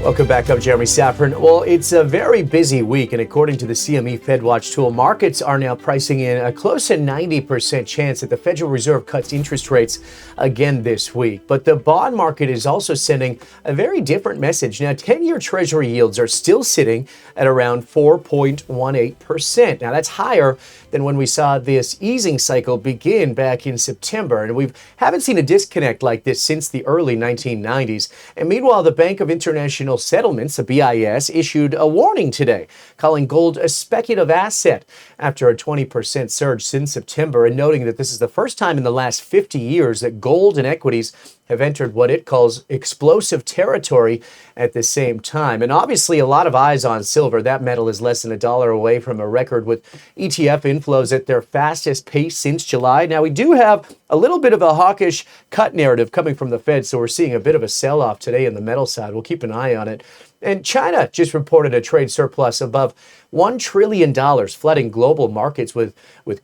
Welcome back. I'm Jeremy Szafron. Well, it's a very busy week, and according to the CME FedWatch tool, markets are now pricing in a close to 90% chance that the Federal Reserve cuts interest rates again this week. But the bond market is also sending a very different message. Now, 10-year Treasury yields are still sitting at around 4.18%. Now, that's higher than when we saw this easing cycle begin back in September. And we haven't seen a disconnect like this since the early 1990s. And meanwhile, the Bank of International Settlements, the BIS, issued a warning today, calling gold a speculative asset after a 20% surge since September, and noting that this is the first time in the last 50 years that gold and equities have entered what it calls explosive territory at the same time. And obviously a lot of eyes on silver. That metal is less than $1 away from a record, with ETF inflows at their fastest pace since July. Now, we do have a little bit of a hawkish cut narrative coming from the Fed, so we're seeing a bit of a sell-off today in the metal side. We'll keep an eye on it. And China just reported a trade surplus above $1 trillion, flooding global markets with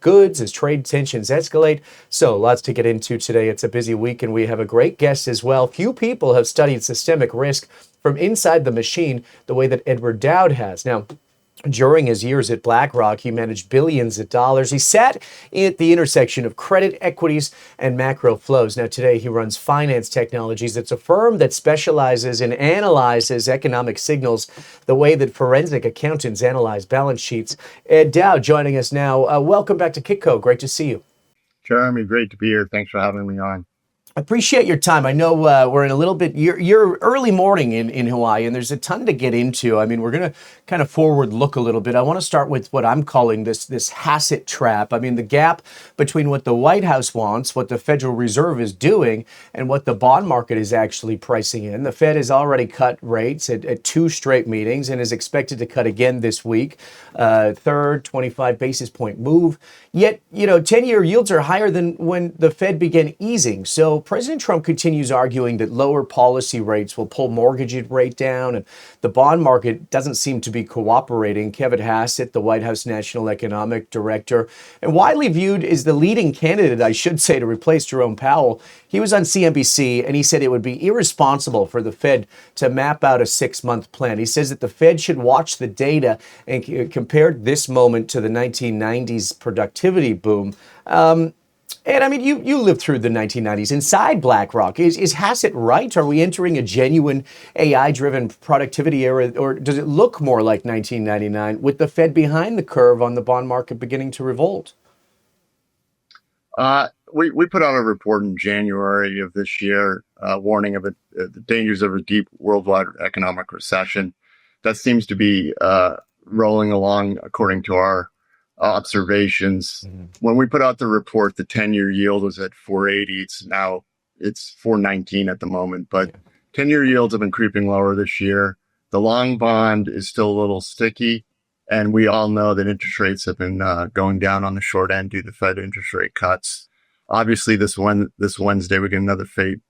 goods as trade tensions escalate. So lots to get into today. It's a busy week, and we have a great guest as well. Few people have studied systemic risk from inside the machine the way that Edward Dowd has. Now, during his years at BlackRock, he managed billions of dollars. He sat at the intersection of credit, equities, and macro flows. Now, today, he runs Phinance Technologies. It's a firm that specializes and analyzes economic signals the way that forensic accountants analyze balance sheets. Ed Dowd joining us now. Welcome back to Kitco. Great to see you. Jeremy, great to be here. Thanks for having me on. I appreciate your time. I know we're in a little bit, you're early morning in Hawaii, and there's a ton to get into. I mean, we're going to kind of forward look a little bit. I want to start with what I'm calling this Hasset trap. I mean, the gap between what the White House wants, what the Federal Reserve is doing, and what the bond market is actually pricing in. The Fed has already cut rates at 2 straight meetings and is expected to cut again this week. Third 25 basis point move. Yet, 10-year yields are higher than when the Fed began easing. So President Trump continues arguing that lower policy rates will pull mortgage rate down, and the bond market doesn't seem to be cooperating. Kevin Hasset, the White House National Economic Director, and widely viewed as the leading candidate, I should say, to replace Jerome Powell, he was on CNBC, and he said it would be irresponsible for the Fed to map out a 6-month plan. He says that the Fed should watch the data and compared this moment to the 1990s productivity boom. And I mean, you lived through the 1990s inside BlackRock. Is Hasset right? Are we entering a genuine AI-driven productivity era, or does it look more like 1999 with the Fed behind the curve on the bond market beginning to revolt? We put out a report in January of this year, warning of the dangers of a deep worldwide economic recession. That seems to be rolling along according to our observations. Mm-hmm. When we put out the report, the 10-year yield was at 480. It's 419 at the moment, but 10-year yields have been creeping lower this year. The long bond is still a little sticky, and we all know that interest rates have been going down on the short end due to Fed interest rate cuts. Obviously, this Wednesday we get another Fed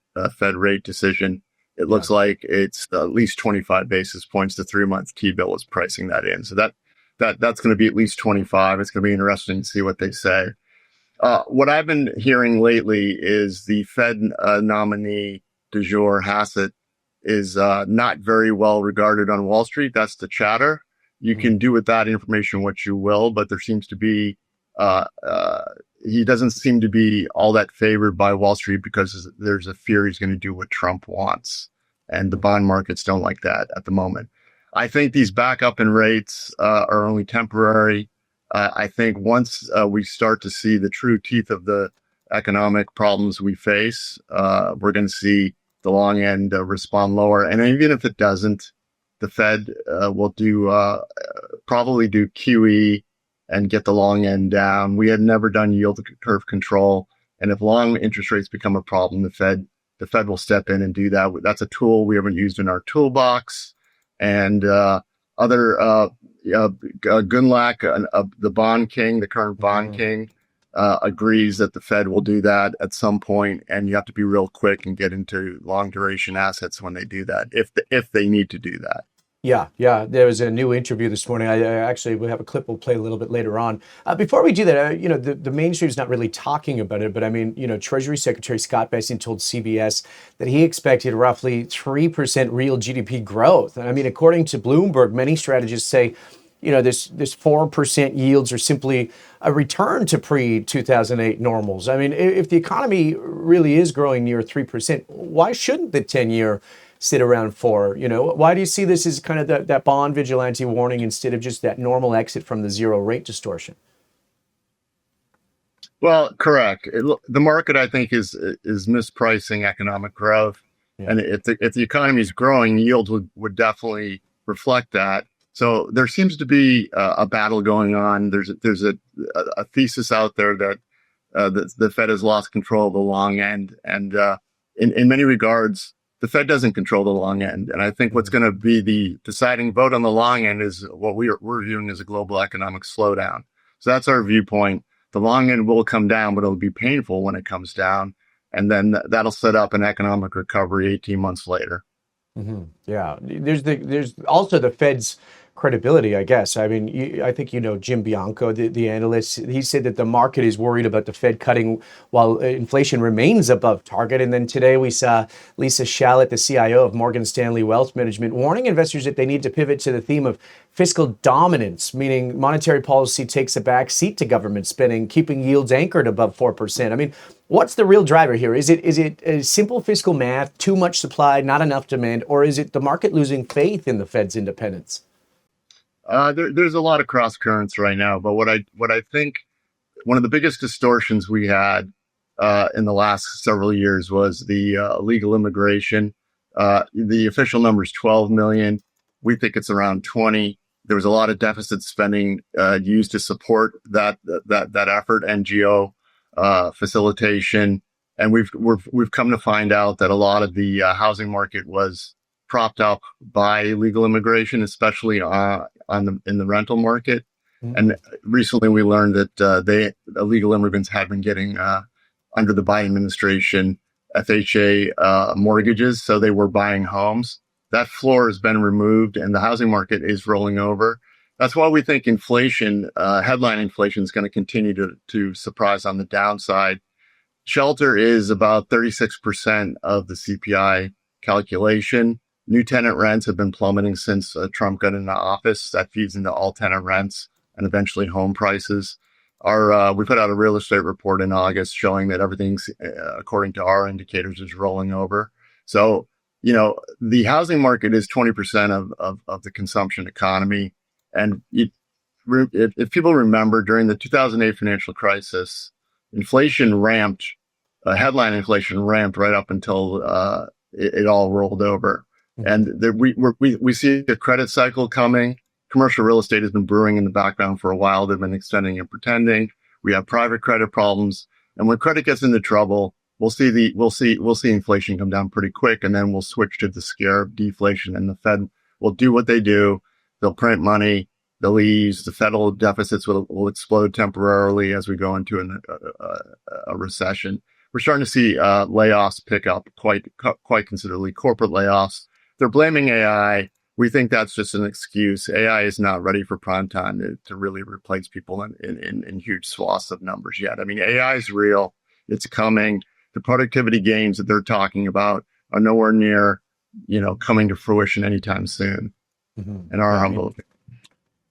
rate decision. It looks like it's at least 25 basis points. The 3-month T-bill is pricing that in, so that's going to be at least 25. It's going to be interesting to see what they say. What I've been hearing lately is the Fed nominee du jour, Hasset, is not very well regarded on Wall Street. That's the chatter. You can do with that information what you will, but there seems to be, he doesn't seem to be all that favored by Wall Street because there's a fear he's going to do what Trump wants. And the bond markets don't like that at the moment. I think these back up in rates are only temporary. I think once we start to see the true teeth of the economic problems we face, we're going to see the long end respond lower. And even if it doesn't, the Fed will probably do QE and get the long end down. We had never done yield curve control. And if long interest rates become a problem, the Fed will step in and do that. That's a tool we haven't used in our toolbox. And Gunlach, the bond king, the current bond king, agrees that the Fed will do that at some point, and you have to be real quick and get into long duration assets when they do that, if they need to do that. Yeah. There was a new interview this morning. I actually we have a clip we'll play a little bit later on. Before we do that, the mainstream's not really talking about it, but I mean, Treasury Secretary Scott Bessent told CBS that he expected roughly 3% real GDP growth. And I mean, according to Bloomberg, many strategists say, this 4% yields are simply a return to pre-2008 normals. I mean, if the economy really is growing near 3%, why shouldn't the 10-year sit around 4? Why do you see this as kind of that bond vigilante warning instead of just that normal exit from the zero rate distortion? Well, correct. The market, I think, is mispricing economic growth, Yeah. and if the economy is growing, yields would definitely reflect that. So there seems to be a battle going on. There's a thesis out there that the Fed has lost control of the long end, and in many regards, the Fed doesn't control the long end. And I think what's going to be the deciding vote on the long end is what we're viewing as a global economic slowdown. So that's our viewpoint. The long end will come down, but it'll be painful when it comes down, and then that'll set up an economic recovery 18 months later. Mm-hmm. Yeah, there's also the Fed's credibility, I guess. I mean, I think Jim Bianco, the analyst. He said that the market is worried about the Fed cutting while inflation remains above target. And then today we saw Lisa Shallett, the CIO of Morgan Stanley Wealth Management, warning investors that they need to pivot to the theme of fiscal dominance, meaning monetary policy takes a back seat to government spending, keeping yields anchored above 4%. I mean, what's the real driver here? Is it a simple fiscal math, too much supply, not enough demand, or is it the market losing faith in the Fed's independence? There's a lot of cross currents right now, but what I think one of the biggest distortions we had in the last several years was the illegal immigration. The official number is 12 million. We think it's around 20. There was a lot of deficit spending used to support that effort, NGO facilitation, and we've come to find out that a lot of the housing market was propped up by illegal immigration, especially in the rental market. Mm-hmm. And recently we learned that illegal immigrants had been getting under the Biden administration FHA mortgages, so they were buying homes. That floor has been removed, and the housing market is rolling over. That's why we think inflation, headline inflation, is going to continue to surprise on the downside. Shelter is about 36% of the CPI calculation. New tenant rents have been plummeting since Trump got into office. That feeds into all tenant rents and eventually home prices. We put out a real estate report in August showing that everything's, according to our indicators, is rolling over. So, the housing market is 20% of the consumption economy. And if people remember, during the 2008 financial crisis, inflation ramped, headline inflation ramped right up until it all rolled over. And we see a credit cycle coming. Commercial real estate has been brewing in the background for a while. They've been extending and pretending. We have private credit problems, and when credit gets into trouble, we'll see inflation come down pretty quick, and then we'll switch to the scare of deflation, and the Fed will do what they do. They'll print money. They'll ease. The federal deficits will explode temporarily as we go into a recession. We're starting to see layoffs pick up quite considerably. Corporate layoffs. They're blaming AI. We think that's just an excuse. AI is not ready for prime time to really replace people in huge swaths of numbers yet. I mean, AI is real. It's coming. The productivity gains that they're talking about are nowhere near, coming to fruition anytime soon. Mm-hmm. In our humble opinion.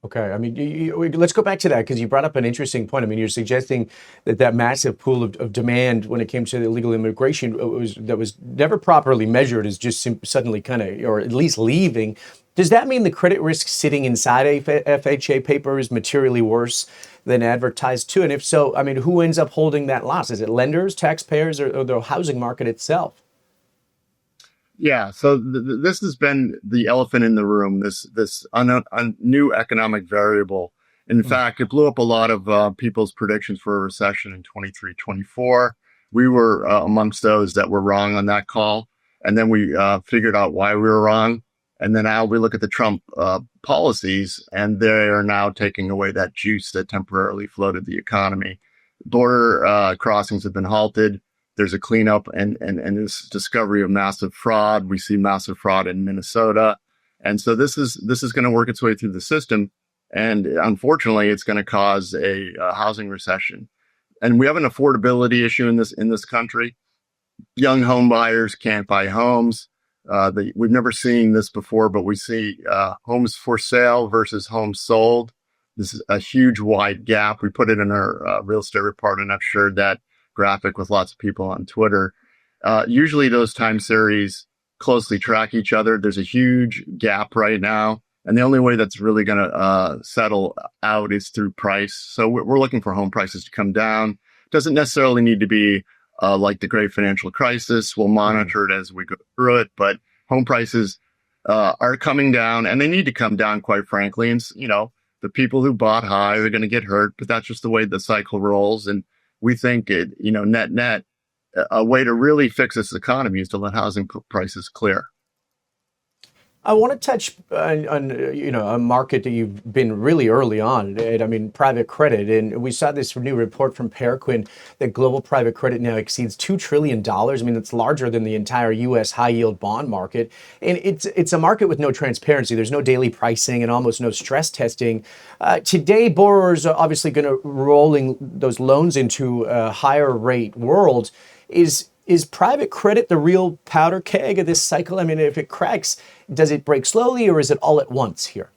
Okay, I mean, let's go back to that because you brought up an interesting point. I mean, you're suggesting that massive pool of demand when it came to illegal immigration that was never properly measured is just suddenly kind of, or at least leaving. Does that mean the credit risk sitting inside a FHA paper is materially worse than advertised too? And if so, I mean, who ends up holding that loss? Is it lenders, taxpayers, or the housing market itself? Yeah, so this has been the elephant in the room, this new economic variable. In fact, it blew up a lot of people's predictions for a recession in 23, 24. We were amongst those that were wrong on that call. And then we figured out why we were wrong. And then now we look at the Trump policies, and they are now taking away that juice that temporarily floated the economy. Border crossings have been halted. There's a cleanup and this discovery of massive fraud. We see massive fraud in Minnesota. And so this is going to work its way through the system. And unfortunately, it's going to cause a housing recession. And we have an affordability issue in this country. Young home buyers can't buy homes. We've never seen this before, but we see homes for sale versus homes sold. This is a huge wide gap. We put it in our real estate report, and I've shared that graphic with lots of people on Twitter. Usually those time series closely track each other. There's a huge gap right now. And the only way that's really going to settle out is through price. So we're looking for home prices to come down. Doesn't necessarily need to be like the great financial crisis. We'll monitor it as we go through it. But home prices are coming down, and they need to come down, quite frankly. And, the people who bought high are going to get hurt, but that's just the way the cycle rolls. And we think net, a way to really fix this economy is to let housing prices clear. I want to touch on a market that you've been really early on. I mean, private credit, and we saw this new report from Paraquin that global private credit now exceeds $2 trillion. I mean, it's larger than the entire U.S. high yield bond market, and it's a market with no transparency. There's no daily pricing and almost no stress testing. Today, borrowers are obviously going to rolling those loans into a higher rate world. Is private credit the real powder keg of this cycle? I mean, if it cracks, does it break slowly, or is it all at once here?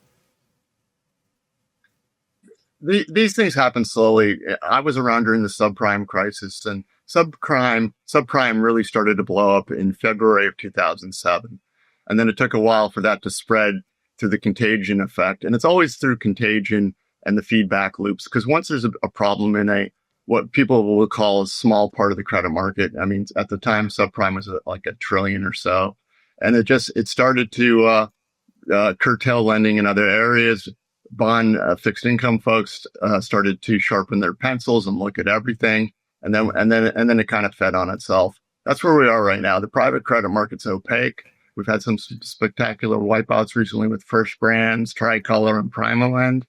These things happen slowly. I was around during the subprime crisis, and subprime really started to blow up in February of 2007. And then it took a while for that to spread through the contagion effect. And it's always through contagion and the feedback loops, because once there's a problem in what people will call a small part of the credit market. I mean, at the time, subprime was like $1 trillion or so. And it started to curtail lending in other areas. Bond fixed income folks started to sharpen their pencils and look at everything. And then it kind of fed on itself. That's where we are right now. The private credit market's opaque. We've had some spectacular wipeouts recently with First Brands, Tricolor, and PrimaLend.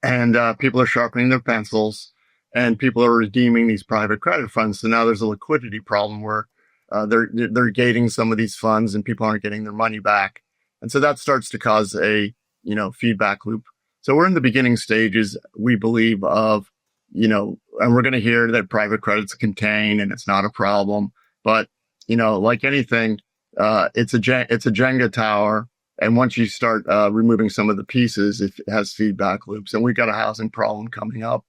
And people are sharpening their pencils. And people are redeeming these private credit funds. So now there's a liquidity problem where they're gating some of these funds and people aren't getting their money back. And so that starts to cause a, feedback loop. So we're in the beginning stages, we believe, of, and we're going to hear that private credit's contained and it's not a problem. But, like anything, it's a Jenga tower. And once you start removing some of the pieces, it has feedback loops. And we've got a housing problem coming up.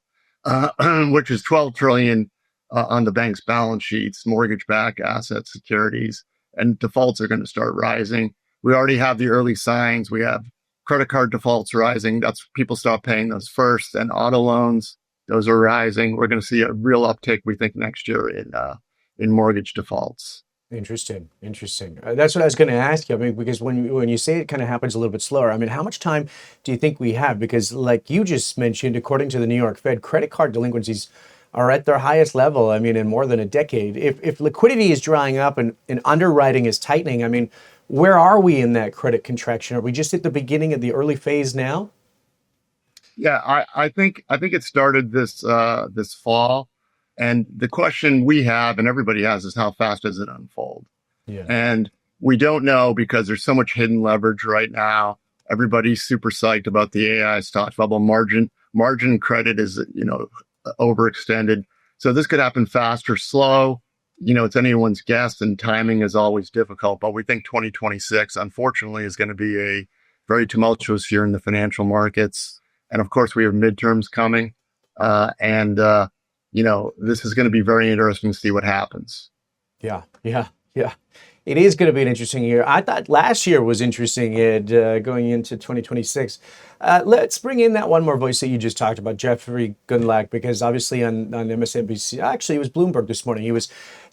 Which is $12 trillion on the bank's balance sheets, mortgage-backed assets, securities, and defaults are going to start rising. We already have the early signs. We have credit card defaults rising. That's people stop paying those first, and auto loans, those are rising. We're going to see a real uptick, we think, next year in mortgage defaults. Interesting. That's what I was going to ask you. I mean, because when you say it kind of happens a little bit slower, I mean, how much time do you think we have? Because like you just mentioned, according to the New York Fed, credit card delinquencies are at their highest level, I mean, in more than a decade. If liquidity is drying up and underwriting is tightening, I mean, where are we in that credit contraction? Are we just at the beginning of the early phase now? Yeah, I think it started this fall. And the question we have, and everybody has, is how fast does it unfold? Yeah. And we don't know because there's so much hidden leverage right now. Everybody's super psyched about the AI stock bubble. Margin credit is, overextended. So this could happen fast or slow. It's anyone's guess, and timing is always difficult. But we think 2026, unfortunately, is going to be a very tumultuous year in the financial markets. And of course, we have midterms coming. This is going to be very interesting to see what happens. Yeah. It is going to be an interesting year. I thought last year was interesting, Ed, going into 2026. Let's bring in that one more voice that you just talked about, Jeffrey Gundlach, because obviously on MSNBC, actually it was Bloomberg this morning, he was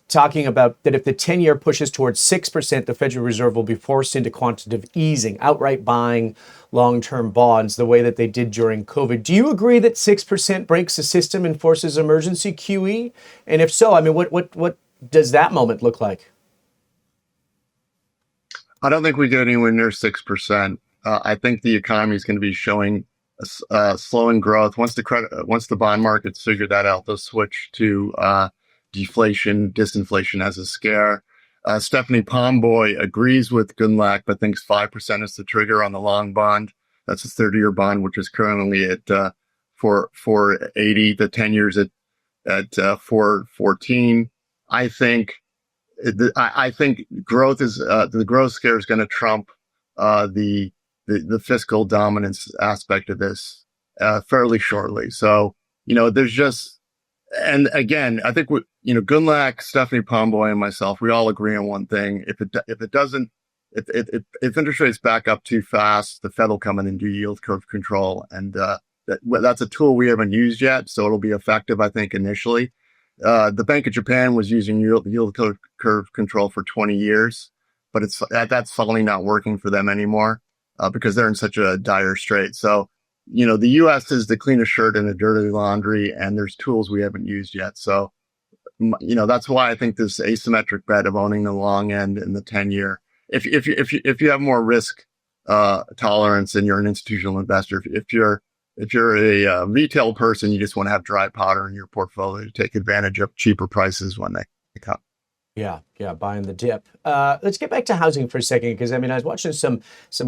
talking about that if the 10-year pushes towards 6%, the Federal Reserve will be forced into quantitative easing, outright buying long-term bonds the way that they did during COVID. Do you agree that 6% breaks the system and forces emergency QE? And if so, I mean, what does that moment look like? I don't think we get anywhere near 6%. I think the economy is going to be showing slowing growth. Once the bond markets figure that out, they'll switch to deflation, disinflation as a scare. Stephanie Pomboy agrees with Gundlach, but thinks 5% is the trigger on the long bond. That's a 30-year bond, which is currently at 480. The 10 years at 414. I think growth is the growth scare is going to trump the fiscal dominance aspect of this fairly shortly. So there's just, and again, I think Gundlach, Stephanie Pomboy, and myself, we all agree on one thing: if interest rates back up too fast, the Fed will come in and do yield curve control, and that's a tool we haven't used yet, so it'll be effective, I think, initially. The Bank of Japan was using yield curve control for 20 years, but that's finally not working for them anymore because they're in such a dire strait. So, the U.S. is the cleanest shirt in a dirty laundry, and there's tools we haven't used yet. So, that's why I think this asymmetric bet of owning the long end in the 10-year. If you have more risk tolerance and you're an institutional investor, if you're a retail person, you just want to have dry powder in your portfolio to take advantage of cheaper prices when they come. Yeah, buying the dip. Let's get back to housing for a second, because I was watching some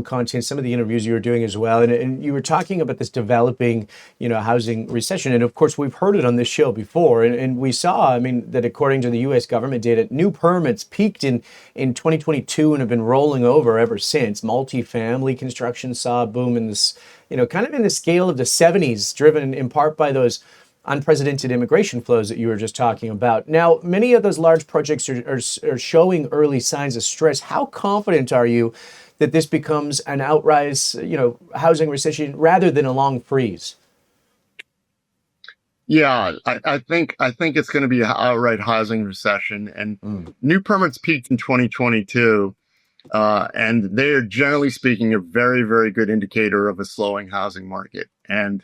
content, some of the interviews you were doing as well, and you were talking about this developing, housing recession, and of course we've heard it on this show before, and we saw, that according to the U.S. government data, new permits peaked in 2022 and have been rolling over ever since. Multifamily construction saw a boom in this, kind of in the scale of the 70s, driven in part by those unprecedented immigration flows that you were just talking about. Now, many of those large projects are showing early signs of stress. How confident are you that this becomes an outright, housing recession rather than a long freeze? Yeah, I think it's going to be an outright housing recession, and new permits peaked in 2022, and they are, generally speaking, a very, very good indicator of a slowing housing market. And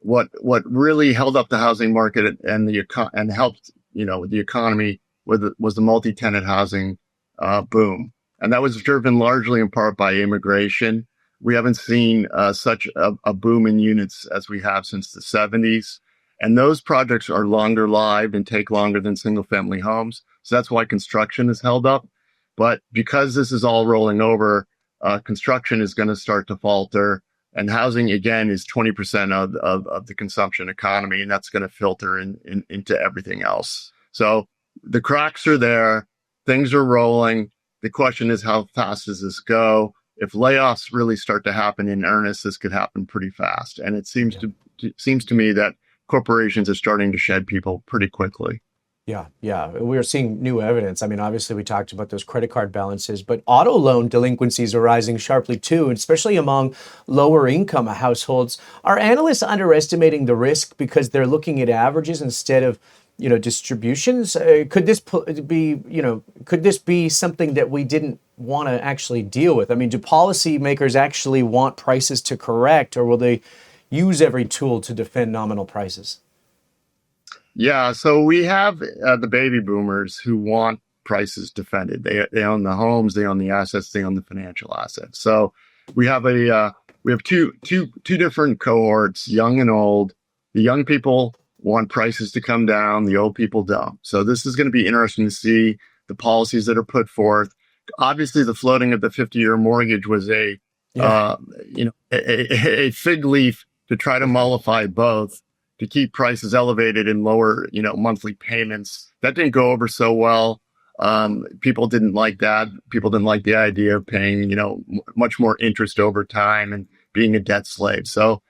what really held up the housing market and helped with the economy was the multi-tenant housing boom, and that was driven largely in part by immigration. We haven't seen such a boom in units as we have since the 70s, and those projects are longer lived and take longer than single family homes. So that's why construction is held up. But because this is all rolling over, construction is going to start to falter. And housing, again, is 20% of the consumption economy, and that's going to filter into everything else. So the cracks are there. Things are rolling. The question is, how fast does this go? If layoffs really start to happen in earnest, this could happen pretty fast. And it seems to me that corporations are starting to shed people pretty quickly. Yeah. We're seeing new evidence. Obviously, we talked about those credit card balances, but auto loan delinquencies are rising sharply too, especially among lower income households. Are analysts underestimating the risk because they're looking at averages instead of, distributions? Could this be something that we didn't want to actually deal with? Do policymakers actually want prices to correct, or will they use every tool to defend nominal prices? Yeah, so we have the baby boomers who want prices defended. They own the homes, they own the assets, they own the financial assets. So we have two different cohorts, young and old. The young people want prices to come down, the old people don't. So this is going to be interesting to see the policies that are put forth. Obviously, the floating of the 50-year mortgage was a fig leaf to try to mollify both, to keep prices elevated and lower, monthly payments. That didn't go over so well. People didn't like that. People didn't like the idea of paying, much more interest over time and being a debt slave. So,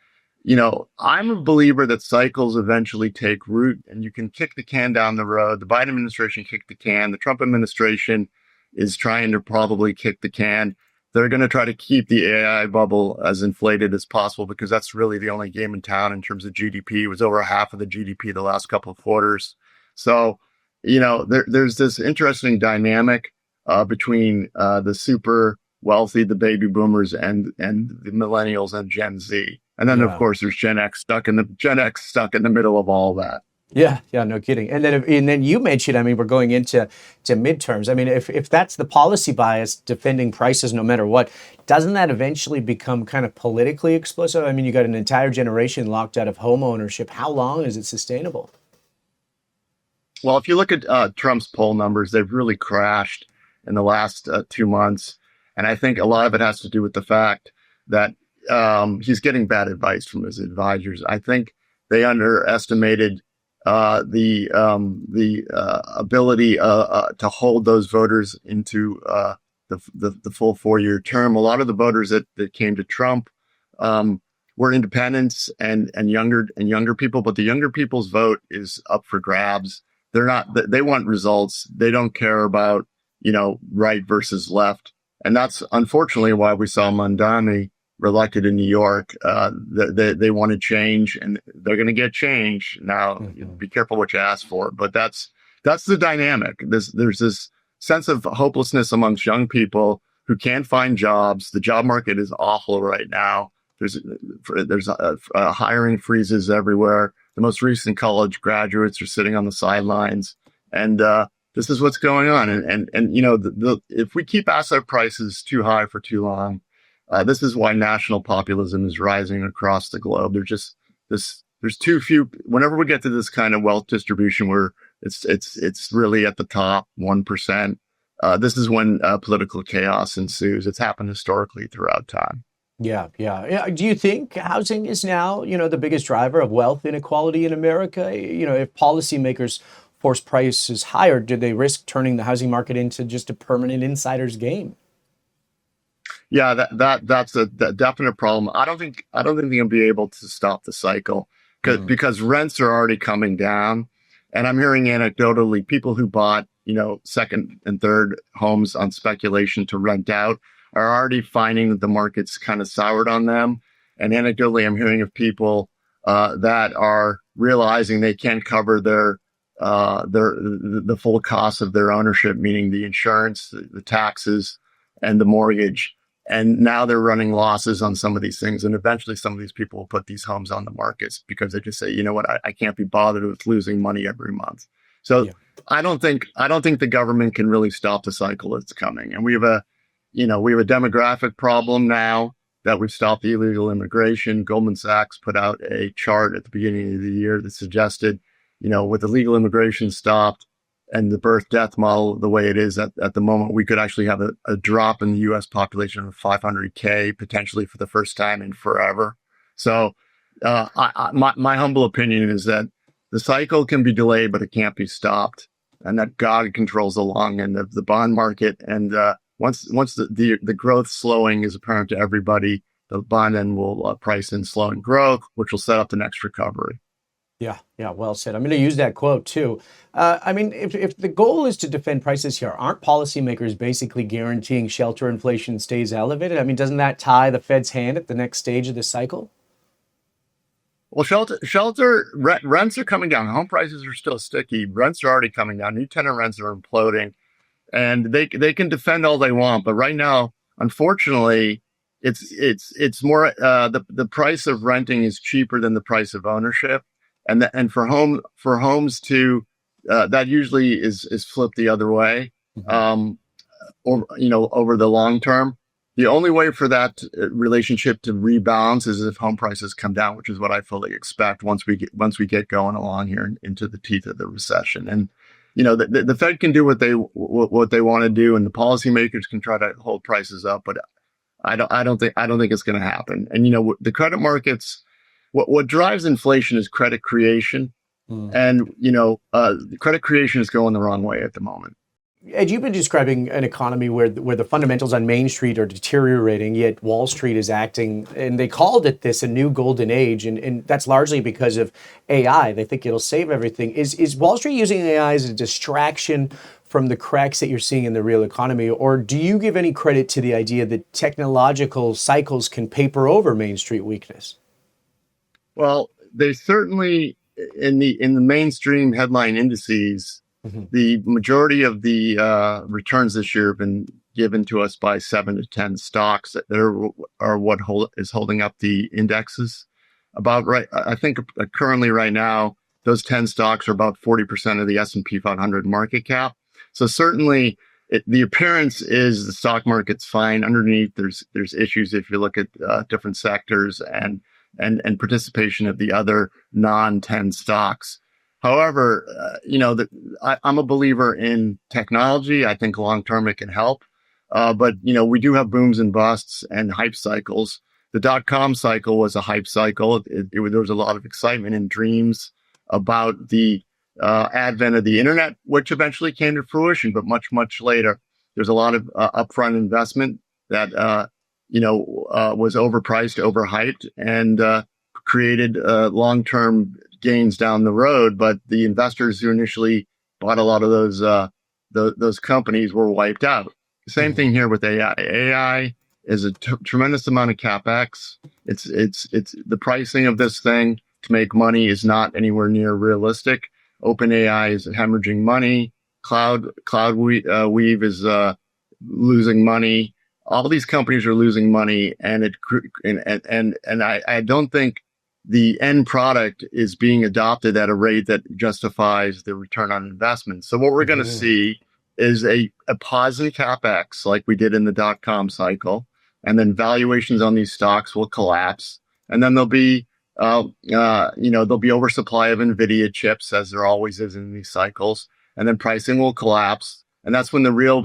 I'm a believer that cycles eventually take root, and you can kick the can down the road. The Biden administration kicked the can. The Trump administration is trying to probably kick the can. They're going to try to keep the AI bubble as inflated as possible because that's really the only game in town in terms of GDP. It was over half of the GDP the last couple of quarters. So, there's this interesting dynamic between the super wealthy, the baby boomers, and the millennials and Gen Z. And then, of course, there's Gen X stuck in the middle of all that. Yeah, no kidding. And then you mentioned, we're going into midterms. If that's the policy bias, defending prices no matter what, doesn't that eventually become kind of politically explosive? You got an entire generation locked out of home ownership. How long is it sustainable? Well, if you look at Trump's poll numbers, they've really crashed. in the last 2 months. And I think a lot of it has to do with the fact that he's getting bad advice from his advisors. I think they underestimated the ability to hold those voters into the full 4-year term. A lot of the voters that came to Trump were independents and younger people, but the younger people's vote is up for grabs. They want results. They don't care about, right versus left. And that's unfortunately why we saw Mamdani reelected in New York. They want to change, and they're going to get change. Now, be careful what you ask for, but that's the dynamic. There's this sense of hopelessness amongst young people who can't find jobs. The job market is awful right now. There's hiring freezes everywhere. The most recent college graduates are sitting on the sidelines, and this is what's going on. And if we keep asset prices too high for too long, this is why national populism is rising across the globe. There's too few. Whenever we get to this kind of wealth distribution where it's really at the top 1%, this is when political chaos ensues. It's happened historically throughout time. Yeah. Do you think housing is now, the biggest driver of wealth inequality in America? If policymakers force prices higher, do they risk turning the housing market into just a permanent insider's game? Yeah, that's a definite problem. I don't think they're going to be able to stop the cycle because rents are already coming down. And I'm hearing anecdotally people who bought, second and third homes on speculation to rent out are already finding that the market's kind of soured on them. And anecdotally, I'm hearing of people that are realizing they can't cover the full cost of their ownership, meaning the insurance, the taxes, and the mortgage. And now they're running losses on some of these things. And eventually some of these people will put these homes on the markets because they just say, you know what, I can't be bothered with losing money every month. So I don't think the government can really stop the cycle that's coming. And we have a demographic problem now that we've stopped the illegal immigration. Goldman Sachs put out a chart at the beginning of the year that suggested, with illegal immigration stopped and the birth death model the way it is at the moment, we could actually have a drop in the U.S. population of 500K potentially for the first time in forever. So my humble opinion is that the cycle can be delayed, but it can't be stopped, and that God controls the long end of the bond market. And once the growth slowing is apparent to everybody, the bond end will price in slowing growth, which will set up the next recovery. Yeah, well said. I'm going to use that quote too. If the goal is to defend prices here, aren't policymakers basically guaranteeing shelter inflation stays elevated? Doesn't that tie the Fed's hand at the next stage of this cycle? Well, rents are coming down. Home prices are still sticky. Rents are already coming down. New tenant rents are imploding, and they can defend all they want. But right now, unfortunately, it's more the price of renting is cheaper than the price of ownership. And for homes to that usually is flipped the other way, over the long term. The only way for that relationship to rebalance is if home prices come down, which is what I fully expect once we get going along here into the teeth of the recession. And the Fed can do what they want to do, and the policymakers can try to hold prices up, but I don't think it's going to happen. And the credit markets. What drives inflation is credit creation. And, credit creation is going the wrong way at the moment. Ed, you've been describing an economy where the fundamentals on Main Street are deteriorating, yet Wall Street is acting, and they called it a new golden age. And that's largely because of AI. They think it'll save everything. Is Wall Street using AI as a distraction from the cracks that you're seeing in the real economy? Or do you give any credit to the idea that technological cycles can paper over Main Street weakness? Well, they certainly in the mainstream headline indices, the majority of the returns this year have been given to us by 7 to 10 stocks that are what is holding up the indexes. About right, I think currently right now, those 10 stocks are about 40% of the S&P 500 market cap. So certainly, the appearance is the stock market's fine. Underneath, there's issues if you look at different sectors and participation of the other non-10 stocks. However, I'm a believer in technology. I think long term it can help. But we do have booms and busts and hype cycles. The dot-com cycle was a hype cycle. There was a lot of excitement and dreams about the advent of the internet, which eventually came to fruition, but much, much later. There's a lot of upfront investment that was overpriced, overhyped, and created long-term gains down the road. But the investors who initially bought a lot of those companies were wiped out. Same thing here with AI. AI is a tremendous amount of capex. It's the pricing of this thing to make money is not anywhere near realistic. OpenAI is hemorrhaging money. Weave is losing money. All these companies are losing money, and I don't think the end product is being adopted at a rate that justifies the return on investment. So what we're going to see is a pause in capex, like we did in the dot-com cycle, and then valuations on these stocks will collapse, and then there'll be oversupply of Nvidia chips, as there always is in these cycles, and then pricing will collapse, and that's when the real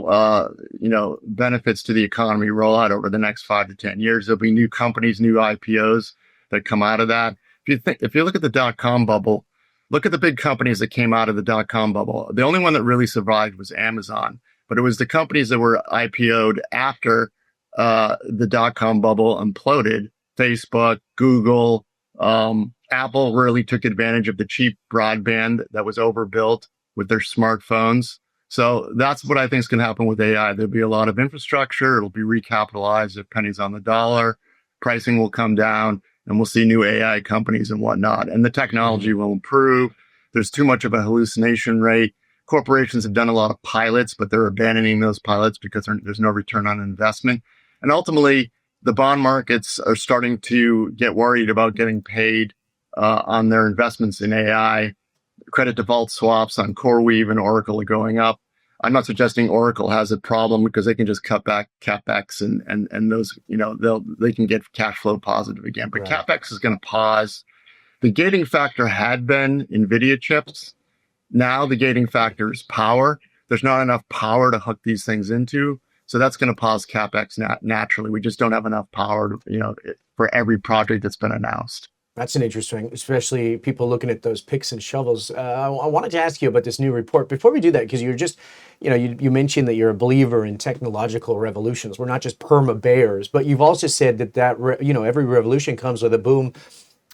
benefits to the economy roll out over the next 5 to 10 years. There'll be new companies, new IPOs that come out of that. If you look at the dot-com bubble, look at the big companies that came out of the dot-com bubble. The only one that really survived was Amazon, but it was the companies that were IPO'd after the dot-com bubble imploded. Facebook, Google, Apple really took advantage of the cheap broadband that was overbuilt with their smartphones. So that's what I think is going to happen with AI. There'll be a lot of infrastructure. It'll be recapitalized at pennies on the dollar. Pricing will come down, and we'll see new AI companies and whatnot. And the technology will improve. There's too much of a hallucination rate. Corporations have done a lot of pilots, but they're abandoning those pilots because there's no return on investment. And ultimately, the bond markets are starting to get worried about getting paid on their investments in AI. Credit default swaps on CoreWeave and Oracle are going up. I'm not suggesting Oracle has a problem because they can just cut back CapEx and those, they can get cash flow positive again. But right. CapEx is going to pause. The gating factor had been Nvidia chips. Now the gating factor is power. There's not enough power to hook these things into. So that's going to pause CapEx naturally. We just don't have enough power, for every project that's been announced. That's an interesting, especially people looking at those picks and shovels. I wanted to ask you about this new report. Before we do that, because you're just, you mentioned that you're a believer in technological revolutions. We're not just perma bears, but you've also said that every revolution comes with a boom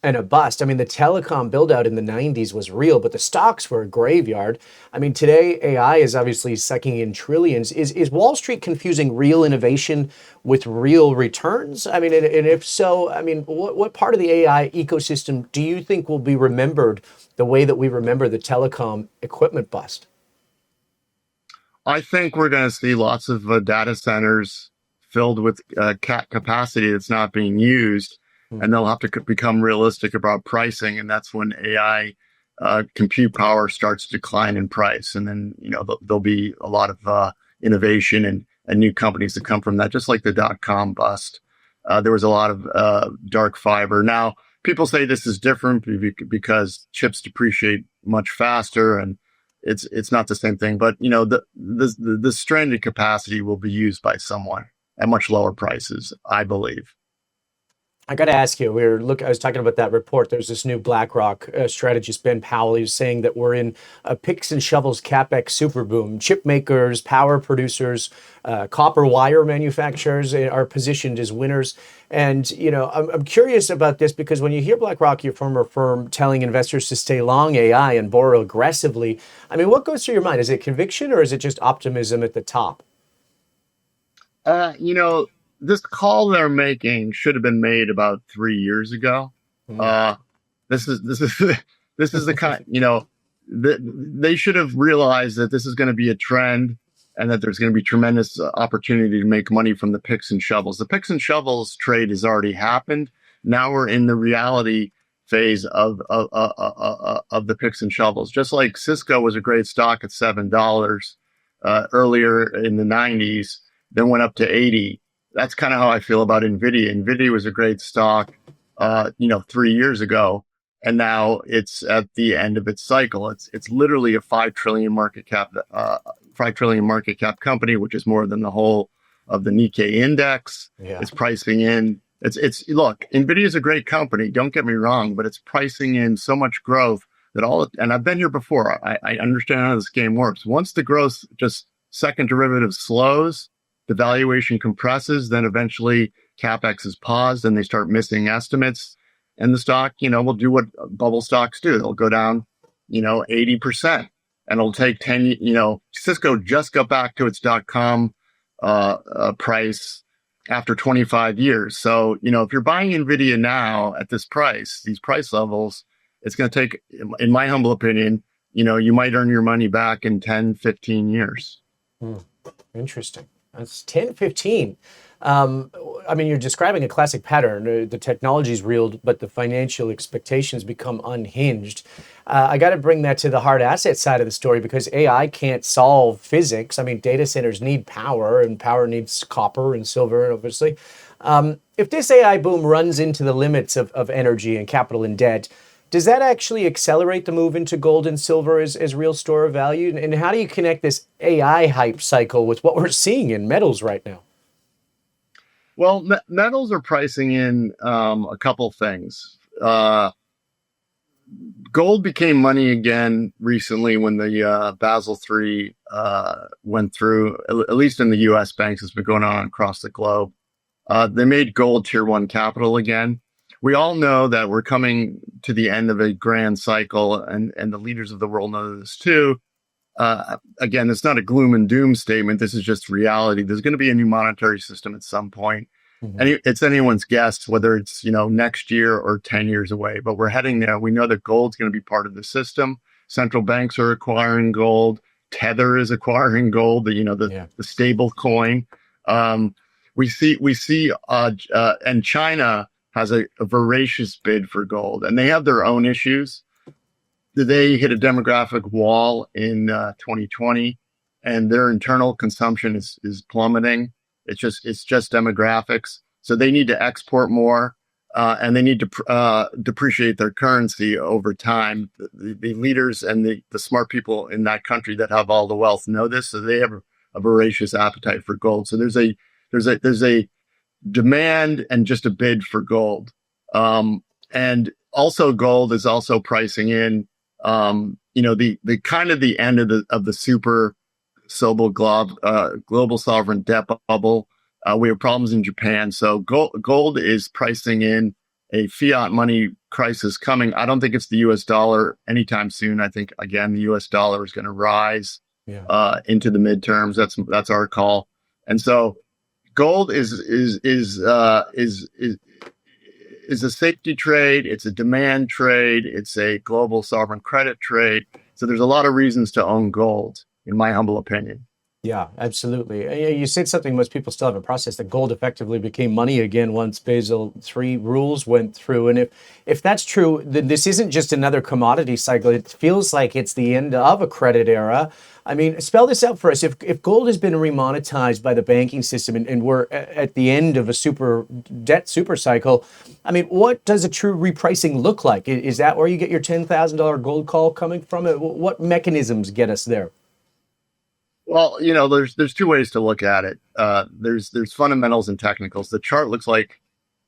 and a bust. I mean, the telecom build out in the 90s was real, but the stocks were a graveyard. I mean, today AI is obviously sucking in trillions. Is Wall Street confusing real innovation with real returns? I mean, and if so, I mean, what part of the AI ecosystem do you think will be remembered the way that we remember the telecom equipment bust? I think we're going to see lots of data centers filled with capacity that's not being used. And they'll have to become realistic about pricing. And that's when AI compute power starts to decline in price. And then, there'll be a lot of innovation and new companies that come from that, just like the dot-com bust. There was a lot of dark fiber. Now, people say this is different because chips depreciate much faster, and it's not the same thing. But, the stranded capacity will be used by someone at much lower prices, I believe. I got to ask you, I was talking about that report. There's this new BlackRock strategist, Ben Powell. He's saying that we're in a picks and shovels CapEx super boom. Chip makers, power producers, copper wire manufacturers are positioned as winners. And, I'm curious about this because when you hear BlackRock, your former firm, telling investors to stay long AI and borrow aggressively, I mean, what goes through your mind? Is it conviction or is it just optimism at the top? This call they're making should have been made about 3 years ago. This is the kind, they should have realized that this is going to be a trend and that there's going to be tremendous opportunity to make money from the picks and shovels. The picks and shovels trade has already happened. Now we're in the reality phase of the picks and shovels. Just like Cisco was a great stock at $7 earlier in the 90s, then went up to 80. That's kind of how I feel about Nvidia. Nvidia was a great stock, 3 years ago, and now it's at the end of its cycle. It's literally a 5 trillion market cap company, which is more than the whole of the Nikkei index. Yeah. It's pricing in. It's look, Nvidia is a great company. Don't get me wrong, but it's pricing in so much growth that and I've been here before. I understand how this game works. Once the growth, just second derivative, slows, the valuation compresses, then eventually CapEx is paused and they start missing estimates. And the stock, will do what bubble stocks do. They'll go down, 80%. And it'll take 10, Cisco just got back to its Dotcom price after 25 years. So, if you're buying Nvidia now at this price, these price levels, it's going to take, in my humble opinion, you might earn your money back in 10, 15 years. Interesting. That's 10, 15. You're describing a classic pattern. The technology's real, but the financial expectations become unhinged. I got to bring that to the hard asset side of the story because AI can't solve physics. Data centers need power, and power needs copper and silver, obviously. If this AI boom runs into the limits of energy and capital and debt, does that actually accelerate the move into gold and silver as real store of value? And how do you connect this AI hype cycle with what we're seeing in metals right now? Well, metals are pricing in a couple things. Gold became money again recently when the Basel III went through, at least in the U.S. banks. It's been going on across the globe. They made gold tier one capital again. We all know that we're coming to the end of a grand cycle, and the leaders of the world know this too. Again, it's not a gloom and doom statement. This is just reality. There's going to be a new monetary system at some point. And it's anyone's guess whether it's, next year or 10 years away, but we're heading there. We know that gold's going to be part of the system. Central banks are acquiring gold. Tether is acquiring gold, the stable coin. We see, and China has a voracious bid for gold, and they have their own issues. They hit a demographic wall in 2020, and their internal consumption is plummeting. It's just demographics. So they need to export more, and they need to depreciate their currency over time. The leaders and the smart people in that country that have all the wealth know this, so they have a voracious appetite for gold. So there's a demand and just a bid for gold. And also gold is also pricing in, the kind of the end of the super global sovereign debt bubble. We have problems in Japan. So gold is pricing in a fiat money crisis coming. I don't think it's the US dollar anytime soon. I think, again, the US dollar is going to rise into the midterms. That's our call. And so gold is a safety trade. It's a demand trade. It's a global sovereign credit trade. So there's a lot of reasons to own gold, in my humble opinion. Yeah, absolutely. You said something most people still haven't processed, that gold effectively became money again once Basel III rules went through. And if that's true, then this isn't just another commodity cycle. It feels like it's the end of a credit era. Spell this out for us. If gold has been remonetized by the banking system and we're at the end of a super cycle, what does a true repricing look like? Is that where you get your $10,000 gold call coming from? What mechanisms get us there? Well, there's two ways to look at it. There's fundamentals and technicals. The chart looks like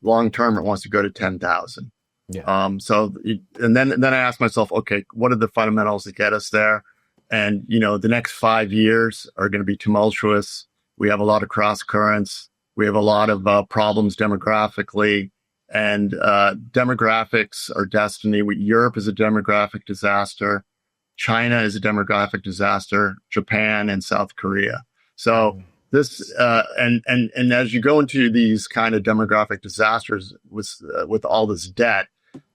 long term it wants to go to 10,000. Yeah. And then I ask myself, okay, what are the fundamentals that get us there? And the next 5 years are going to be tumultuous. We have a lot of cross currents. We have a lot of problems demographically, and demographics are destiny. Europe is a demographic disaster. China is a demographic disaster, Japan and South Korea. So this, and as you go into these kind of demographic disasters with all this debt,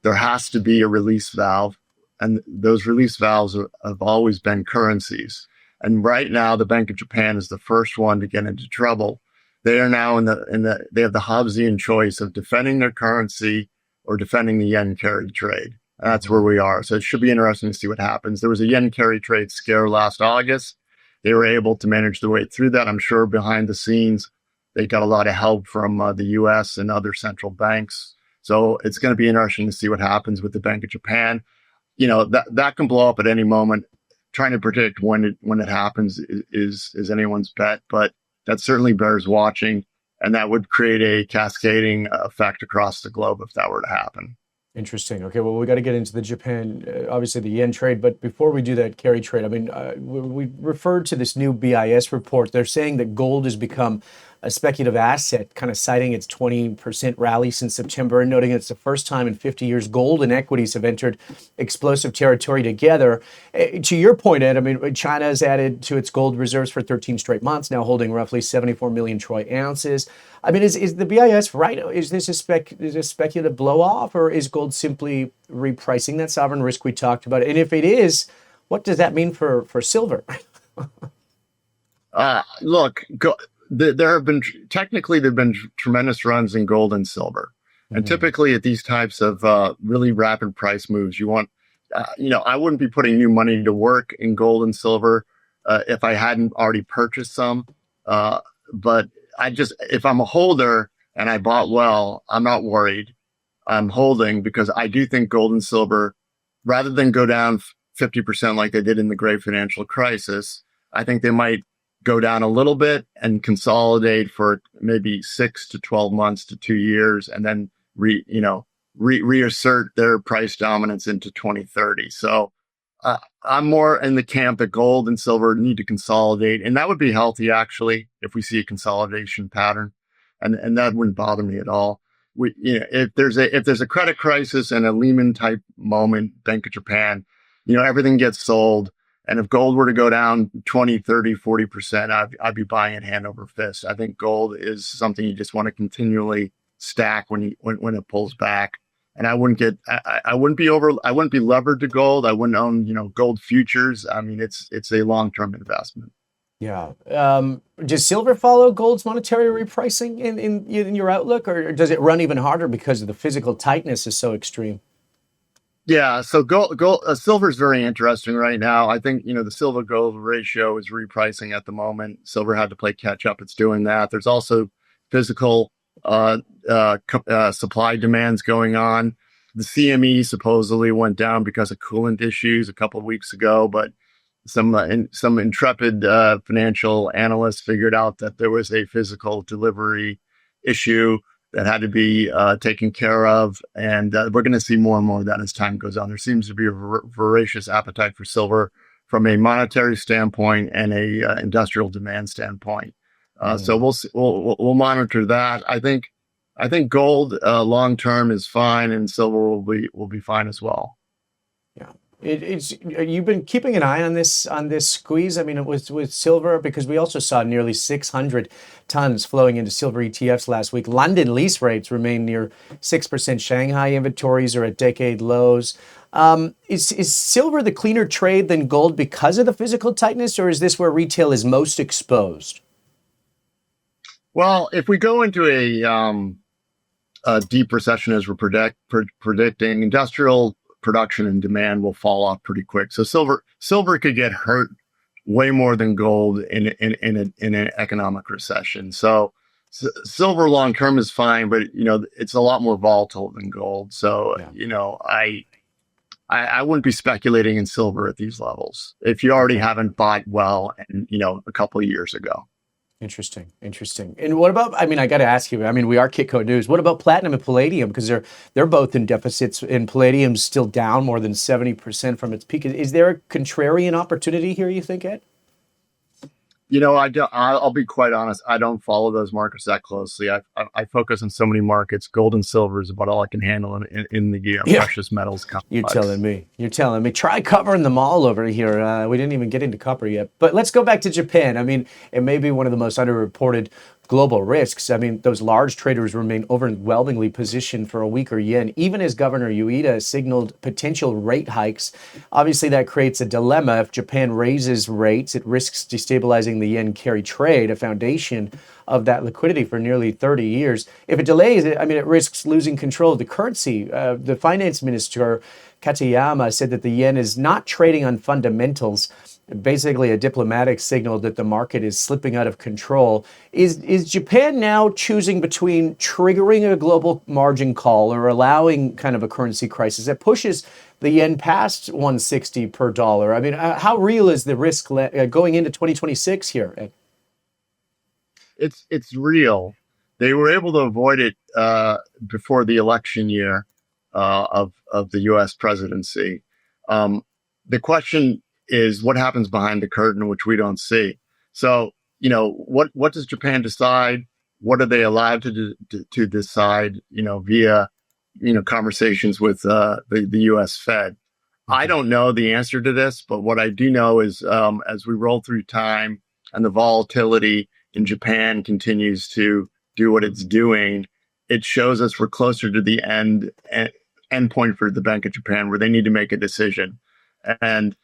there has to be a release valve. And those release valves have always been currencies. And right now, the Bank of Japan is the first one to get into trouble. They are now they have the Hobbesian choice of defending their currency or defending the yen carry trade. And that's where we are. So it should be interesting to see what happens. There was a yen carry trade scare last August. They were able to manage their way through that. I'm sure behind the scenes, they got a lot of help from the US and other central banks. So it's going to be interesting to see what happens with the Bank of Japan. That can blow up at any moment. Trying to predict when it happens is anyone's bet, but that certainly bears watching, and that would create a cascading effect across the globe if that were to happen. Interesting. Okay, well, we got to get into the Japan, obviously the yen trade, but before we do that carry trade, I mean, we referred to this new BIS report. They're saying that gold has become a speculative asset, kind of citing its 20% rally since September and noting it's the first time in 50 years gold and equities have entered explosive territory together. To your point, Ed, I mean, China has added to its gold reserves for 13 straight months, now holding roughly 74 million troy ounces. I mean, is the BIS right? Is this a speculative blow-off, or is gold simply repricing that sovereign risk we talked about? And if it is, what does that mean for silver? Look, there have been tremendous runs in gold and silver, and typically at these types of really rapid price moves, you want, I wouldn't be putting new money to work in gold and silver if I hadn't already purchased some. But if I'm a holder and I bought well, I'm not worried. I'm holding because I do think gold and silver, rather than go down 50% like they did in the great financial crisis, I think they might go down a little bit and consolidate for maybe 6 to 12 months to 2 years, and then reassert their price dominance into 2030. So I'm more in the camp that gold and silver need to consolidate, and that would be healthy actually if we see a consolidation pattern, and that wouldn't bother me at all. If there's a credit crisis and a Lehman type moment, Bank of Japan, everything gets sold. And if gold were to go down 20, 30, 40%, I'd be buying it hand over fist. I think gold is something you just want to continually stack when it pulls back. And I wouldn't be levered to gold. I wouldn't own, gold futures. I mean, it's a long-term investment. Yeah. Does silver follow gold's monetary repricing in your outlook, or does it run even harder because of the physical tightness is so extreme? Yeah, so silver is very interesting right now. I think, the silver gold ratio is repricing at the moment. Silver had to play catch up. It's doing that. There's also physical supply demands going on. The CME supposedly went down because of coolant issues a couple of weeks ago, but some intrepid financial analysts figured out that there was a physical delivery issue that had to be taken care of. And we're going to see more and more of that as time goes on. There seems to be a voracious appetite for silver from a monetary standpoint and a industrial demand standpoint. So we'll monitor that. I think gold long term is fine, and silver will be fine as well. Yeah. You've been keeping an eye on this squeeze. I mean, with silver, because we also saw nearly 600 tons flowing into silver ETFs last week. London lease rates remain near 6%. Shanghai inventories are at decade lows. Is silver the cleaner trade than gold because of the physical tightness, or is this where retail is most exposed? Well, if we go into a deep recession as we're predicting, industrial production and demand will fall off pretty quick. So silver could get hurt way more than gold in an economic recession. So silver long term is fine, but it's a lot more volatile than gold. So I wouldn't be speculating in silver at these levels if you already haven't bought well and a couple of years ago. Interesting. And what about, I mean, I got to ask you, I mean, we are Kitco News. What about platinum and palladium? Because they're both in deficits, and palladium's still down more than 70% from its peak. Is there a contrarian opportunity here, you think, Ed? I'll be quite honest. I don't follow those markets that closely. I focus on so many markets. Gold and silver is about all I can handle in the precious metals complex. You're telling me. Try covering them all over here. We didn't even get into copper yet. But let's go back to Japan. I mean, it may be one of the most underreported global risks. I mean, those large traders remain overwhelmingly positioned for a weaker yen, even as Governor Ueda signaled potential rate hikes. Obviously, that creates a dilemma. If Japan raises rates, it risks destabilizing the yen carry trade, a foundation of that liquidity for nearly 30 years. If it delays it, I mean, it risks losing control of the currency. The finance minister, Katayama, said that the yen is not trading on fundamentals. basically a diplomatic signal that the market is slipping out of control. Is Japan now choosing between triggering a global margin call or allowing kind of a currency crisis that pushes the yen past 160 per dollar? I mean, how real is the risk going into 2026 here, Ed? It's real. They were able to avoid it before the election year of the U.S. presidency. The question is what happens behind the curtain, which we don't see. So, what does Japan decide? What are they allowed to decide? Via conversations with the U.S. Fed. I don't know the answer to this, but what I do know is as we roll through time and the volatility in Japan continues to do what it's doing, it shows us we're closer to the end point for the Bank of Japan where they need to make a decision. And,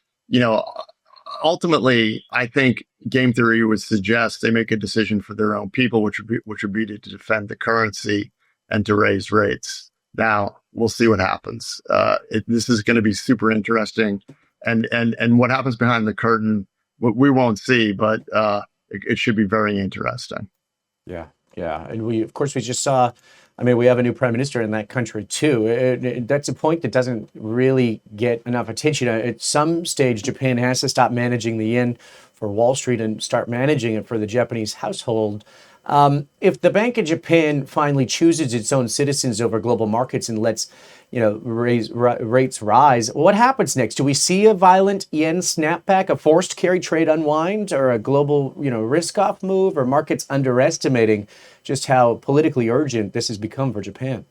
ultimately, I think game theory would suggest they make a decision for their own people, which would be to defend the currency and to raise rates. Now, we'll see what happens. This is going to be super interesting. And what happens behind the curtain, we won't see, but it should be very interesting. Yeah. And we just saw, we have a new prime minister in that country too. That's a point that doesn't really get enough attention. At some stage, Japan has to stop managing the yen for Wall Street and start managing it for the Japanese household. If the Bank of Japan finally chooses its own citizens over global markets and lets, rates rise, what happens next? Do we see a violent yen snapback, a forced carry trade unwind, or a global, risk-off move, or markets underestimating just how politically urgent this has become for Japan?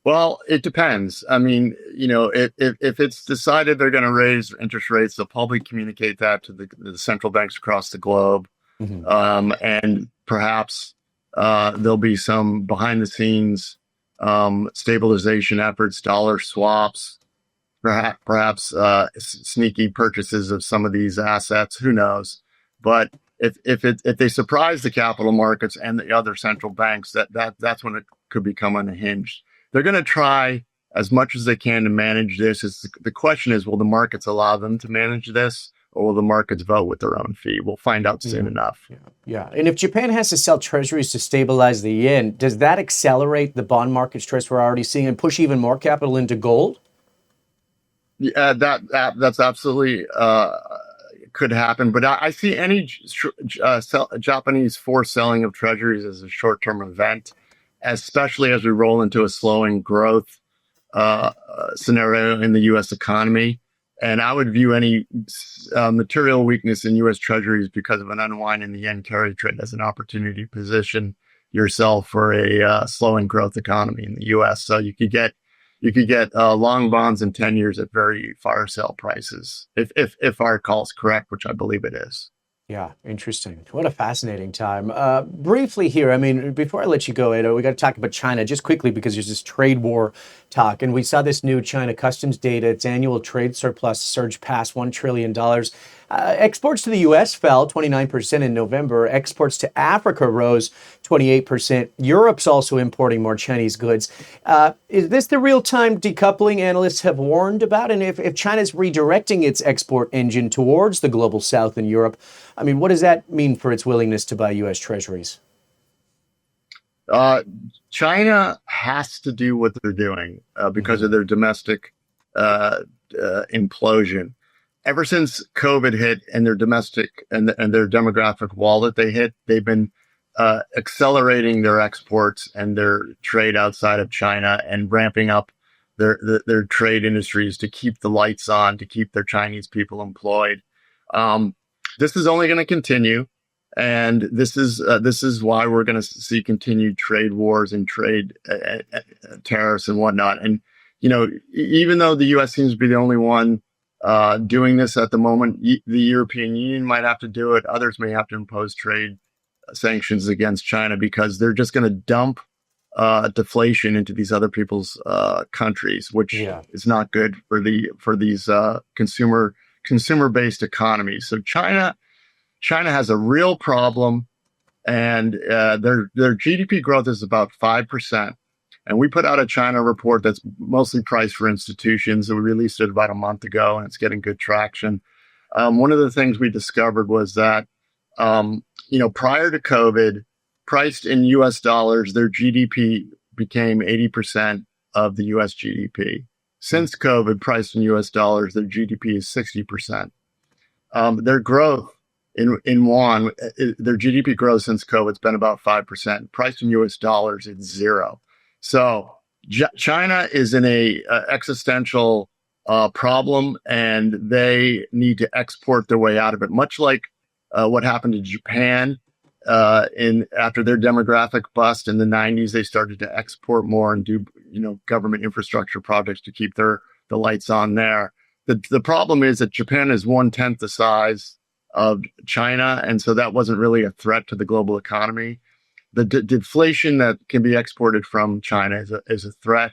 Well, it depends. If it's decided they're going to raise interest rates, they'll probably communicate that to the central banks across the globe. Mm-hmm. And perhaps there'll be some behind the scenes stabilization efforts, dollar swaps, perhaps sneaky purchases of some of these assets. Who knows? But if they surprise the capital markets and the other central banks, that's when it could become unhinged. They're going to try as much as they can to manage this. The question is, will the markets allow them to manage this? Or will the markets vote with their own fee? We'll find out soon enough. Yeah. And if Japan has to sell treasuries to stabilize the yen, does that accelerate the bond market stress we're already seeing and push even more capital into gold? Yeah, that's absolutely could happen. But I see any Japanese forced selling of treasuries as a short-term event, especially as we roll into a slowing growth scenario in the U.S. economy. And I would view any material weakness in U.S. treasuries because of an unwind in the yen carry trade as an opportunity to position yourself for a slowing growth economy in the U.S. So you could get long bonds in 10 years at very fire sale prices, if our call is correct, which I believe it is. Yeah, interesting. What a fascinating time. Briefly here, before I let you go, Edo, we got to talk about China just quickly because there's this trade war talk. And we saw this new China customs data. Its annual trade surplus surged past $1 trillion. Exports to the U.S. fell 29% in November. Exports to Africa rose 28%. Europe's also importing more Chinese goods. Is this the real-time decoupling analysts have warned about? And if China's redirecting its export engine towards the global south and Europe, what does that mean for its willingness to buy U.S. treasuries? China has to do what they're doing because of their domestic implosion. Ever since COVID hit and their domestic and their demographic wallet they've been accelerating their exports and their trade outside of China and ramping up their trade industries to keep the lights on, to keep their Chinese people employed. This is only going to continue, and this is why we're going to see continued trade wars and trade tariffs and whatnot. And even though the U.S. seems to be the only one doing this at the moment, the European Union might have to do it. Others may have to impose trade sanctions against China because they're just going to dump deflation into these other people's countries, which is not good for these consumer-based economies. So China has a real problem, and their GDP growth is about 5%. And we put out a China report that's mostly priced for institutions. We released it about a month ago, and it's getting good traction. One of the things we discovered was that, prior to COVID, priced in US dollars, their GDP became 80% of the US GDP. Since COVID, priced in US dollars, their GDP is 60%. Their growth in yuan, their GDP growth since COVID has been about 5%. Priced in US dollars, it's zero. So China is in a existential problem, and they need to export their way out of it, much like what happened to Japan after their demographic bust in the 90s. They started to export more and do government infrastructure projects to keep the lights on there. The problem is that Japan is 1/10 the size of China, and so that wasn't really a threat to the global economy. The deflation that can be exported from China is a threat.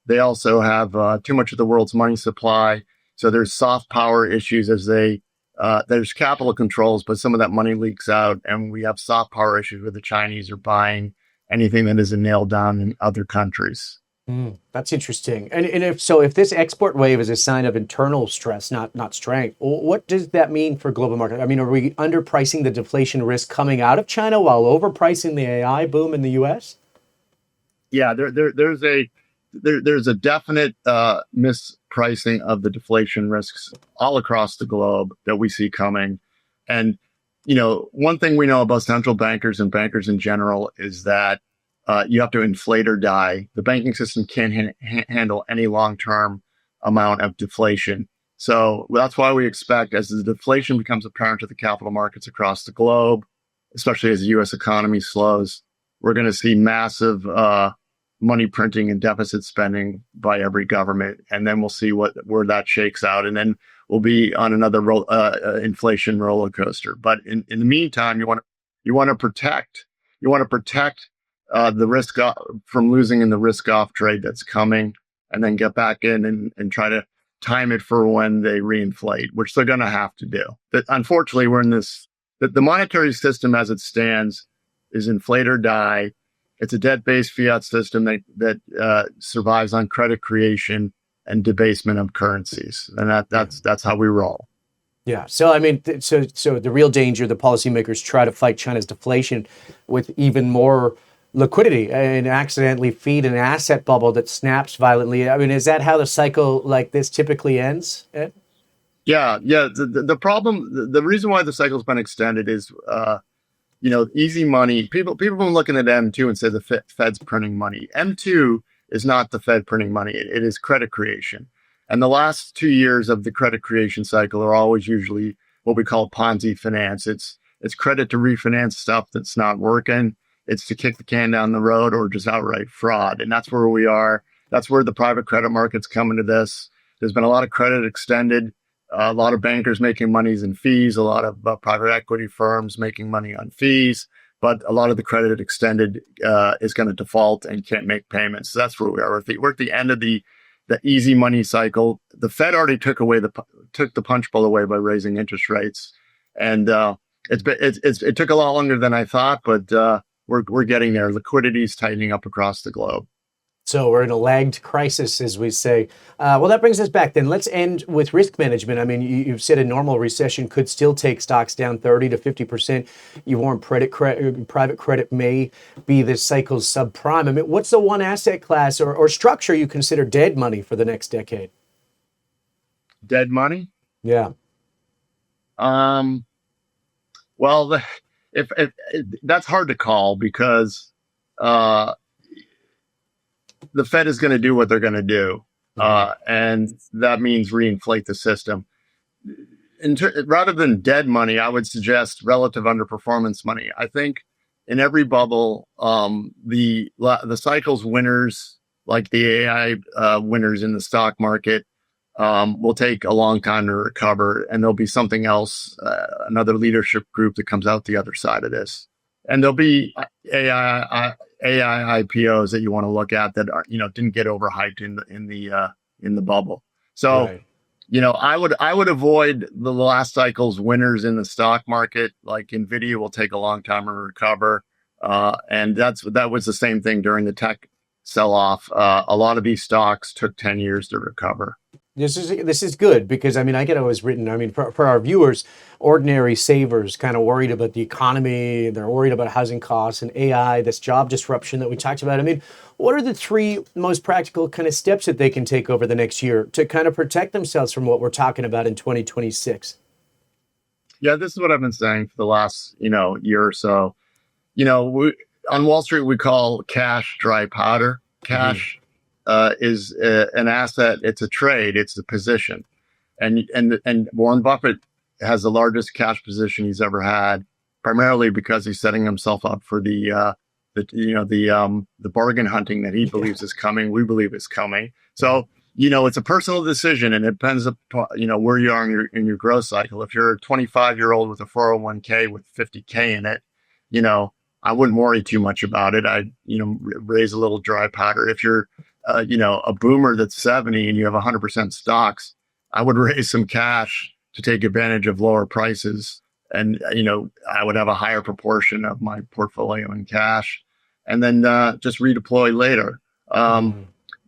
They also have too much of the world's money supply, so there's soft power issues as there's capital controls, but some of that money leaks out, and we have soft power issues where the Chinese are buying anything that isn't nailed down in other countries. That's interesting. And if this export wave is a sign of internal stress, not strength, what does that mean for global market? I mean, are we underpricing the deflation risk coming out of China while overpricing the AI boom in the US? Yeah, there's a definite mispricing of the deflation risks all across the globe that we see coming. And one thing we know about central bankers and bankers in general is that you have to inflate or die. The banking system can't handle any long-term amount of deflation. So that's why we expect, as the deflation becomes apparent to the capital markets across the globe, especially as the U.S. economy slows, we're going to see massive money printing and deficit spending by every government. And then we'll see where that shakes out. And then we'll be on another inflation roller coaster. But in the meantime, you want to protect the risk from losing in the risk off trade that's coming, and then get back in and try to time it for when they reinflate, which they're going to have to do. But unfortunately, we're in the monetary system as it stands is inflate or die. It's a debt-based fiat system that survives on credit creation and debasement of currencies, and that's how we roll. Yeah. So I mean, so the real danger, the policymakers try to fight China's deflation with even more liquidity and accidentally feed an asset bubble that snaps violently. I mean, is that how the cycle like this typically ends, Ed? Yeah. The problem, the reason why the cycle's been extended is, easy money. People have been looking at M2 and say the Fed's printing money. M2 is not the Fed printing money. It is credit creation. And the last 2 years of the credit creation cycle are always usually what we call Ponzi finance. It's credit to refinance stuff that's not working. It's to kick the can down the road or just outright fraud. And that's where we are. That's where the private credit markets come into this. There's been a lot of credit extended, a lot of bankers making monies in fees, a lot of private equity firms making money on fees. But a lot of the credit extended is going to default and can't make payments. So that's where we are. We're at the end of the easy money cycle. The Fed already took the punch bowl away by raising interest rates. And it took a lot longer than I thought, but we're getting there. Liquidity is tightening up across the globe. So we're in a lagged crisis, as we say. Well, that brings us back then. Let's end with risk management. I mean, you've said a normal recession could still take stocks down 30 to 50%. You warned private credit may be this cycle's subprime. I mean, what's the one asset class or structure you consider dead money for the next decade? Dead money? Yeah. Well, if that's hard to call because the Fed is going to do what they're going to do, and that means reinflate the system. Rather than dead money, I would suggest relative underperformance money. I think in every bubble, the cycle's winners, like the AI winners in the stock market, will take a long time to recover, and there'll be something else, another leadership group that comes out the other side of this. And there'll be AI IPOs that you want to look at that are, didn't get overhyped in the bubble. So, right. I would avoid the last cycle's winners in the stock market. Like Nvidia will take a long time to recover, and that was the same thing during the tech sell-off. A lot of these stocks took 10 years to recover. This is good because I mean I get always written. I mean for our viewers, ordinary savers kind of worried about the economy. They're worried about housing costs and AI, this job disruption that we talked about. I mean, what are the three most practical kind of steps that they can take over the next year to kind of protect themselves from what we're talking about in 2026? Yeah, this is what I've been saying for the last, year or so. On Wall Street, we call cash dry powder. Cash is an asset. It's a trade. It's a position. And Warren Buffett has the largest cash position he's ever had, primarily because he's setting himself up for the bargain hunting that he believes is coming. We believe is coming. So, it's a personal decision, and it depends upon, where you are in your growth cycle. If you're a 25-year-old with a 401k with 50k in it, I wouldn't worry too much about it. I'd, raise a little dry powder. If you're, a boomer that's 70 and you have 100% stocks, I would raise some cash to take advantage of lower prices. And, I would have a higher proportion of my portfolio in cash and then just redeploy later.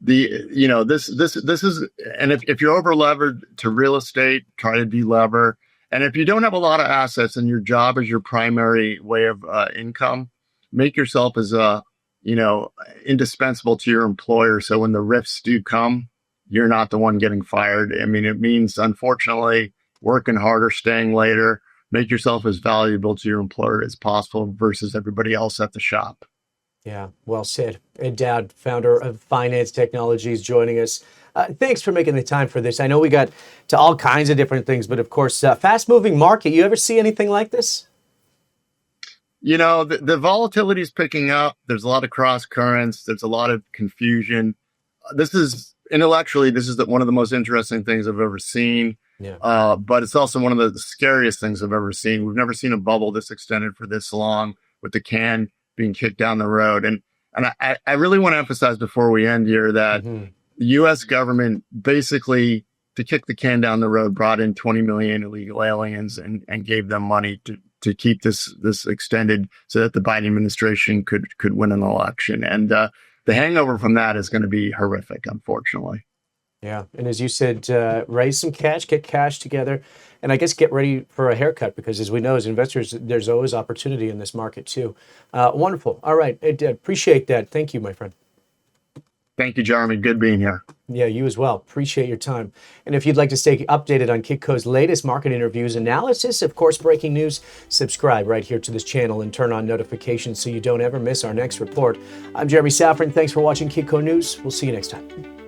This is, and if you're over levered to real estate, try to delever. And if you don't have a lot of assets and your job is your primary way of income, make yourself as indispensable to your employer. So when the rifts do come, you're not the one getting fired. I mean, it means, unfortunately, working harder, staying later, make yourself as valuable to your employer as possible versus everybody else at the shop. Yeah, well said. Ed Dowd, founder of Phinance Technologies, joining us. Thanks for making the time for this. I know we got to all kinds of different things, but of course, fast-moving market. You ever see anything like this? The volatility is picking up. There's a lot of cross currents. There's a lot of confusion. This is one of the most interesting things I've ever seen. Yeah. But it's also one of the scariest things I've ever seen. We've never seen a bubble this extended for this long with the can being kicked down the road. And I really want to emphasize before we end here that the U.S. government basically, to kick the can down the road, brought in 20 million illegal aliens and gave them money to keep this extended so that the Biden administration could win an election. And the hangover from that is going to be horrific, unfortunately. Yeah. And as you said, raise some cash, get cash together, and I guess get ready for a haircut because as we know, as investors, there's always opportunity in this market too. Wonderful. All right. Ed, appreciate that. Thank you, my friend. Thank you, Jeremy. Good being here. Yeah, you as well. Appreciate your time. And if you'd like to stay updated on Kitco's latest market interviews, analysis, of course, breaking news, subscribe right here to this channel and turn on notifications so you don't ever miss our next report. I'm Jeremy Szafron. Thanks for watching Kitco News. We'll see you next time.